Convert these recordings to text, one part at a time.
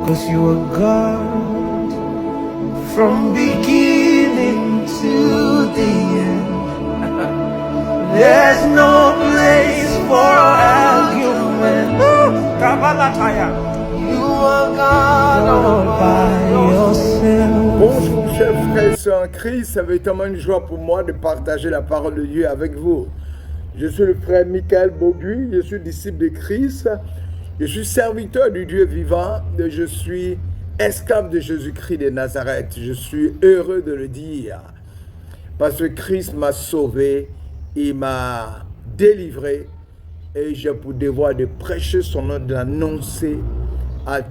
'cause you are God from beginning to the end. There's no place for argument. Kabalataya. You are God all by yourself. Bonjour chers frères et sœurs en Christ, c'est véritablement une joie pour moi de partager la parole de Dieu avec vous. Je suis le frère Michael Bogu, je suis disciple de Christ, je suis serviteur du Dieu vivant, je suis esclave de Jésus-Christ de Nazareth. Je suis heureux de le dire parce que Christ m'a sauvé, il m'a délivré et j'ai pour devoir de prêcher son nom, de l'annoncer à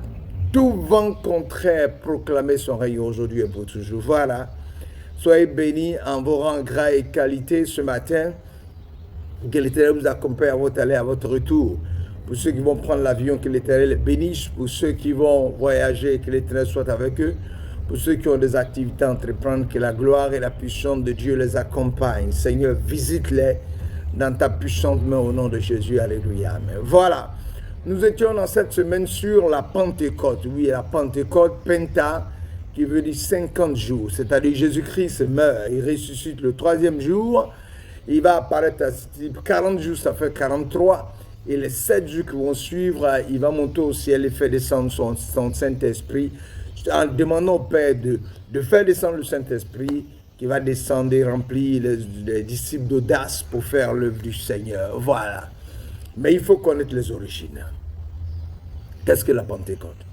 tout vent contraire, proclamer son règne aujourd'hui et pour toujours. Voilà. Soyez bénis en vos rangs gras et qualité ce matin. Que l'Éternel vous accompagne à votre aller, à votre retour. Pour ceux qui vont prendre l'avion, que l'Éternel les bénisse. Pour ceux qui vont voyager, que l'Éternel soit avec eux. Pour ceux qui ont des activités à entreprendre, que la gloire et la puissance de Dieu les accompagnent. Seigneur, visite-les dans ta puissante main au nom de Jésus. Alléluia. Amen. Voilà. Nous étions dans cette semaine sur la Pentecôte. Oui, la Pentecôte, Penta, qui veut dire 50 jours. C'est-à-dire Jésus-Christ meurt, il ressuscite le troisième jour. Il va apparaître à 40 jours, ça fait 43. Et les 7 jours qui vont suivre, il va monter au ciel et faire descendre son Saint-Esprit. En demandant au Père de faire descendre le Saint-Esprit, qui va descendre et remplir les disciples d'audace pour faire l'œuvre du Seigneur. Voilà. Mais il faut connaître les origines. Qu'est-ce que la Pentecôte?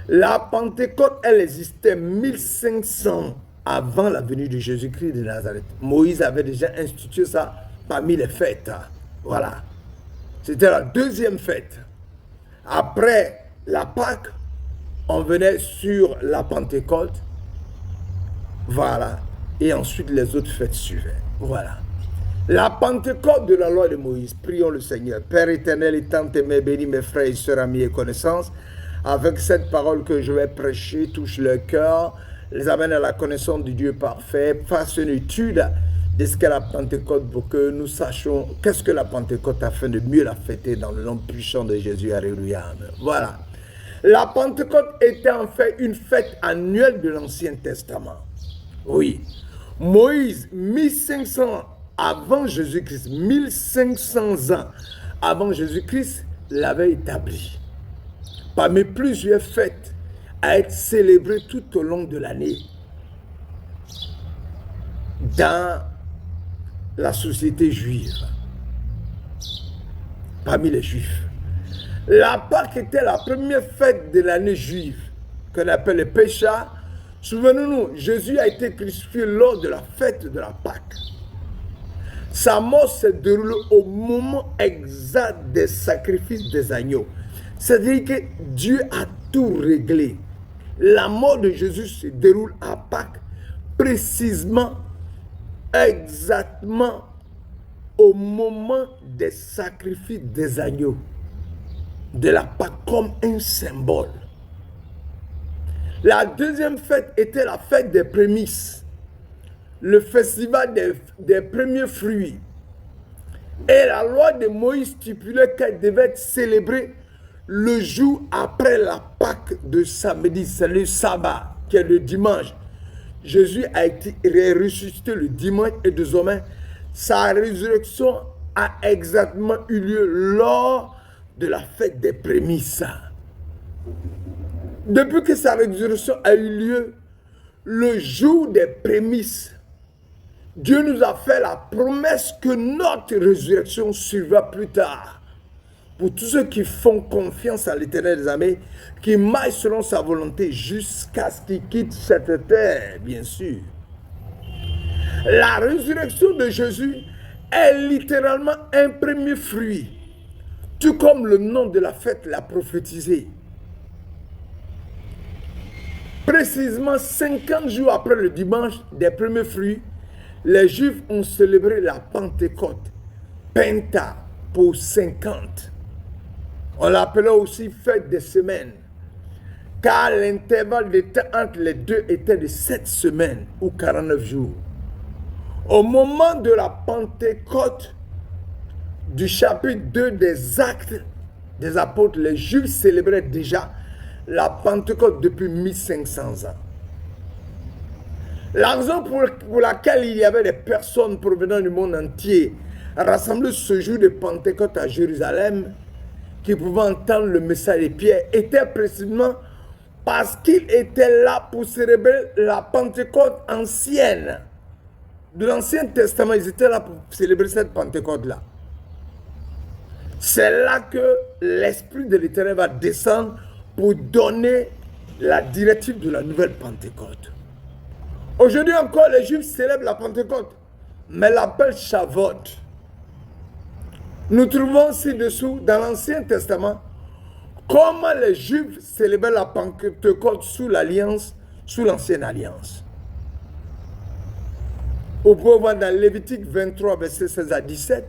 La Pentecôte, elle existait 1500 avant la venue de Jésus-Christ de Nazareth. Moïse avait déjà institué ça parmi les fêtes. Voilà. C'était la deuxième fête. Après la Pâque, on venait sur la Pentecôte. Voilà. Et ensuite, les autres fêtes suivaient. Voilà. La Pentecôte de la loi de Moïse. Prions le Seigneur. Père éternel et tant aimé, bénis mes frères et sœurs, amis et connaissances. Avec cette parole que je vais prêcher, touche leur cœur, les amène à la connaissance du Dieu parfait, fasse une étude de ce qu'est la Pentecôte pour que nous sachions qu'est-ce que la Pentecôte afin de mieux la fêter dans le nom puissant de Jésus. Alléluia. Amen. Voilà. La Pentecôte était en fait une fête annuelle de l'Ancien Testament. Oui. Moïse, 1500 avant Jésus-Christ, 1500 ans avant Jésus-Christ, l'avait établi. Parmi plusieurs fêtes à être célébrées tout au long de l'année dans la société juive, parmi les juifs. La Pâque était la première fête de l'année juive qu'on appelle le Pécha. Souvenons-nous, Jésus a été crucifié lors de la fête de la Pâque. Sa mort se déroule au moment exact des sacrifices des agneaux. C'est-à-dire que Dieu a tout réglé. La mort de Jésus se déroule à Pâques, précisément, exactement au moment des sacrifices des agneaux, de la Pâque comme un symbole. La deuxième fête était la fête des prémices, le festival des premiers fruits. Et la loi de Moïse stipulait qu'elle devait être célébrée le jour après la Pâque de samedi, c'est le sabbat, qui est le dimanche. Jésus a été ressuscité le dimanche et désormais, sa résurrection a exactement eu lieu lors de la fête des prémices. Depuis que sa résurrection a eu lieu, le jour des prémices, Dieu nous a fait la promesse que notre résurrection suivra plus tard. Pour tous ceux qui font confiance à l'Éternel des armées, qui marchent selon sa volonté jusqu'à ce qu'ils quittent cette terre, bien sûr. La résurrection de Jésus est littéralement un premier fruit, tout comme le nom de la fête l'a prophétisé. Précisément 50 jours après le dimanche des premiers fruits, les Juifs ont célébré la Pentecôte, Penta, pour 50. On l'appelait aussi fête des semaines, car l'intervalle de temps entre les deux était de 7 semaines ou 49 jours. Au moment de la Pentecôte du chapitre 2 des Actes des Apôtres, les Juifs célébraient déjà la Pentecôte depuis 1500 ans. La raison pour laquelle il y avait des personnes provenant du monde entier rassemblées ce jour de Pentecôte à Jérusalem, qui pouvaient entendre le message de Pierre, était précisément parce qu'il était là pour célébrer la Pentecôte ancienne. De l'Ancien Testament, ils étaient là pour célébrer cette Pentecôte-là. C'est là que l'Esprit de l'Éternel va descendre pour donner la directive de la nouvelle Pentecôte. Aujourd'hui encore, les Juifs célèbrent la Pentecôte, mais l'appellent Shavuot. Nous trouvons ci-dessous, dans l'Ancien Testament, comment les Juifs célébraient la Pentecôte sous l'Alliance, sous l'Ancienne Alliance. Vous pouvez voir dans Lévitique 23, versets 16 à 17,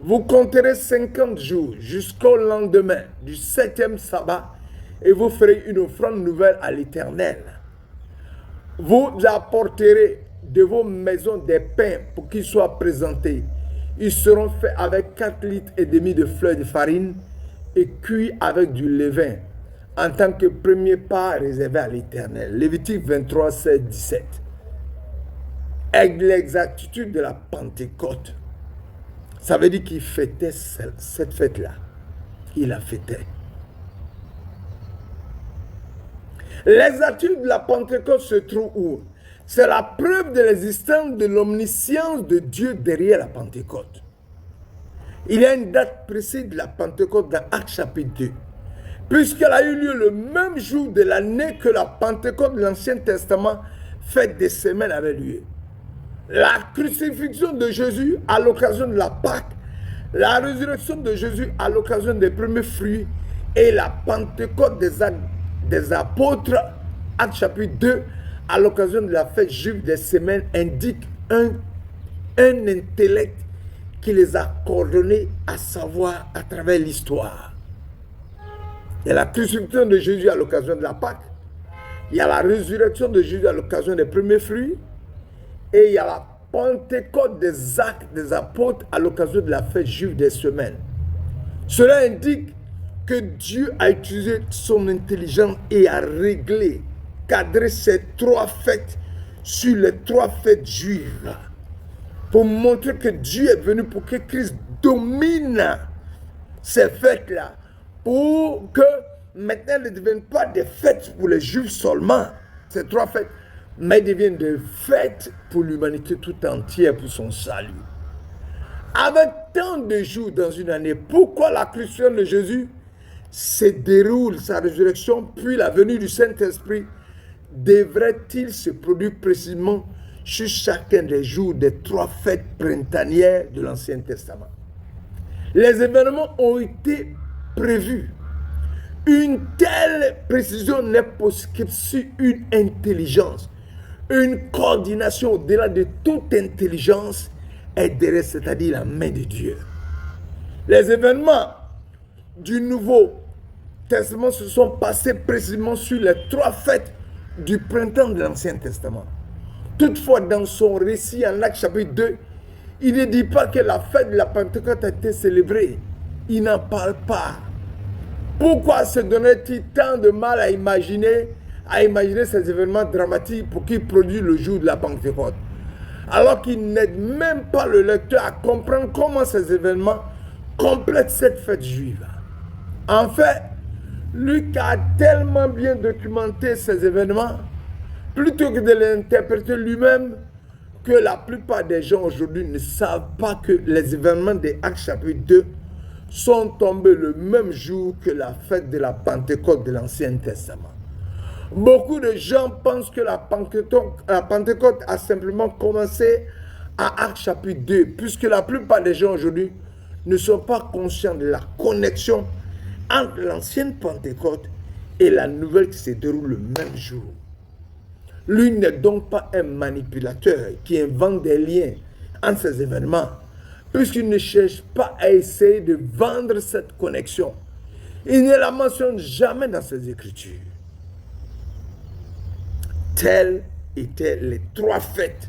vous compterez 50 jours jusqu'au lendemain du 7e sabbat et vous ferez une offrande nouvelle à l'Éternel. Vous apporterez de vos maisons des pains pour qu'ils soient présentés. Ils seront faits avec 4 litres et demi de fleur de farine et cuits avec du levain en tant que premier pas réservé à l'Éternel. Lévitique 23, 16, 17. Avec l'exactitude de la Pentecôte, ça veut dire qu'il fêtait cette fête-là. Il la fêtait. L'exactitude de la Pentecôte se trouve où? C'est la preuve de l'existence de l'omniscience de Dieu derrière la Pentecôte. Il y a une date précise de la Pentecôte dans Actes chapitre 2. Puisqu'elle a eu lieu le même jour de l'année que la Pentecôte de l'Ancien Testament, fête des semaines, avait lieu. La crucifixion de Jésus à l'occasion de la Pâque, la résurrection de Jésus à l'occasion des premiers fruits et la Pentecôte des apôtres, Actes chapitre 2, à l'occasion de la fête juive des semaines, indiquent un intellect qui les a coordonnés à savoir à travers l'histoire. Il y a la crucifixion de Jésus à l'occasion de la Pâque, il y a la résurrection de Jésus à l'occasion des premiers fruits, et il y a la Pentecôte des actes des apôtres à l'occasion de la fête juive des semaines. Cela indique que Dieu a utilisé son intelligence et a réglé, cadré ces 3 fêtes sur les 3 fêtes juives pour montrer que Dieu est venu pour que Christ domine ces fêtes-là, pour que maintenant elles ne deviennent pas des fêtes pour les Juifs seulement, ces 3 fêtes, mais deviennent des fêtes pour l'humanité tout entière, pour son salut. Avec tant de jours dans une année, pourquoi la crucifixion de Jésus se déroule, sa résurrection, puis la venue du Saint-Esprit, devrait-il se produire précisément sur chacun des jours des 3 fêtes printanières de l'Ancien Testament? Les événements ont été prévus. Une telle précision n'est possible que sur une intelligence. Une coordination au-delà de toute intelligence est derrière, c'est-à-dire la main de Dieu. Les événements du Nouveau Testament se sont passés précisément sur les 3 fêtes du printemps de l'Ancien Testament. Toutefois, dans son récit en Actes chapitre 2, il ne dit pas que la fête de la Pentecôte a été célébrée. Il n'en parle pas. Pourquoi se donnerait-il tant de mal à imaginer ces événements dramatiques pour qu'il produise le jour de la Pentecôte, alors qu'il n'aide même pas le lecteur à comprendre comment ces événements complètent cette fête juive? En fait, Luc a tellement bien documenté ces événements, plutôt que de les interpréter lui-même, que la plupart des gens aujourd'hui ne savent pas que les événements des Actes chapitre 2 sont tombés le même jour que la fête de la Pentecôte de l'Ancien Testament. Beaucoup de gens pensent que la Pentecôte a simplement commencé à Actes chapitre 2, puisque la plupart des gens aujourd'hui ne sont pas conscients de la connexion entre l'ancienne Pentecôte et la nouvelle qui se déroule le même jour. Lui n'est donc pas un manipulateur qui invente des liens entre ces événements, puisqu'il ne cherche pas à essayer de vendre cette connexion. Il ne la mentionne jamais dans ses Écritures. Telles étaient les 3 fêtes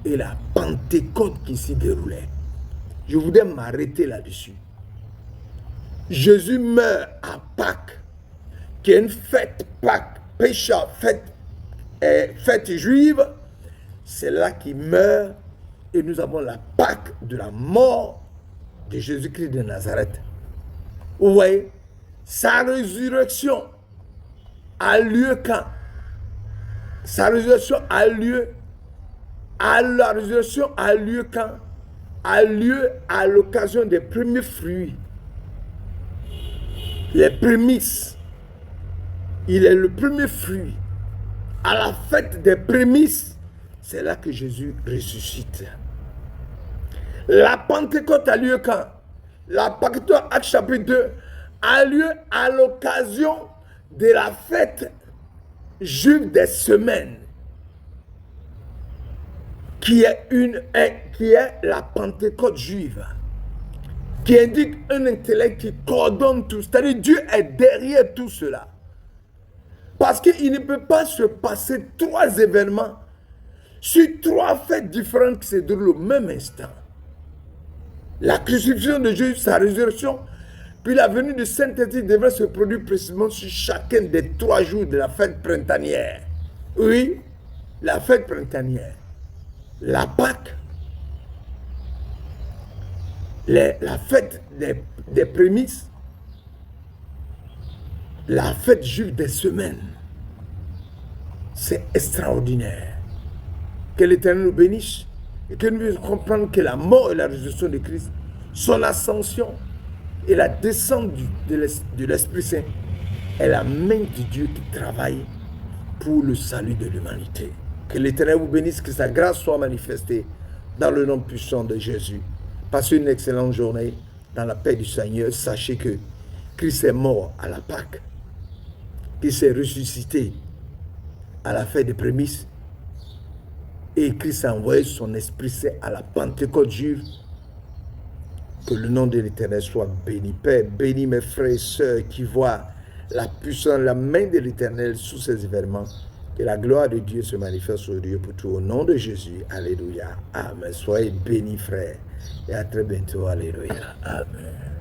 et la Pentecôte qui s'y déroulait. Je voudrais m'arrêter là-dessus. Jésus meurt à Pâques, qui est une fête Pâques, Pécha, fête juive, c'est là qu'il meurt et nous avons la Pâque de la mort de Jésus-Christ de Nazareth. Vous voyez, sa résurrection a lieu quand? Sa résurrection a lieu, la résurrection a lieu quand? A lieu à l'occasion des premiers fruits, les prémices. Il est le premier fruit. À la fête des prémices, c'est là que Jésus ressuscite. La Pentecôte a lieu quand? La Pentecôte, Actes chapitre 2, a lieu à l'occasion de la fête juive des semaines, qui est la Pentecôte juive, qui indique un intellect qui coordonne tout. C'est-à-dire Dieu est derrière tout cela. Parce qu'il ne peut pas se passer 3 événements sur 3 fêtes différentes qui se déroulent au même instant. La crucifixion de Jésus, sa résurrection, puis la venue de Saint-Esprit devrait se produire précisément sur chacun des 3 jours de la fête printanière. Oui, la fête printanière, la Pâque, la fête des prémices, la fête juive des semaines. C'est extraordinaire. Que l'Éternel nous bénisse et que nous puissions comprendre que la mort et la résurrection de Christ, son ascension et la descente de l'Esprit Saint est la main de Dieu qui travaille pour le salut de l'humanité. Que l'Éternel vous bénisse, que sa grâce soit manifestée dans le nom puissant de Jésus. Passez une excellente journée dans la paix du Seigneur. Sachez que Christ est mort à la Pâque, qu'il s'est ressuscité à la fête des prémices et Christ a envoyé son Esprit Saint à la Pentecôte juive. Que le nom de l'Éternel soit béni. Père, bénis mes frères et sœurs qui voient la puissance, la main de l'Éternel sous ces événements. Que la gloire de Dieu se manifeste sur Dieu pour tout. Au nom de Jésus. Alléluia. Amen. Soyez bénis, frères. Et à très bientôt. Alléluia. Amen.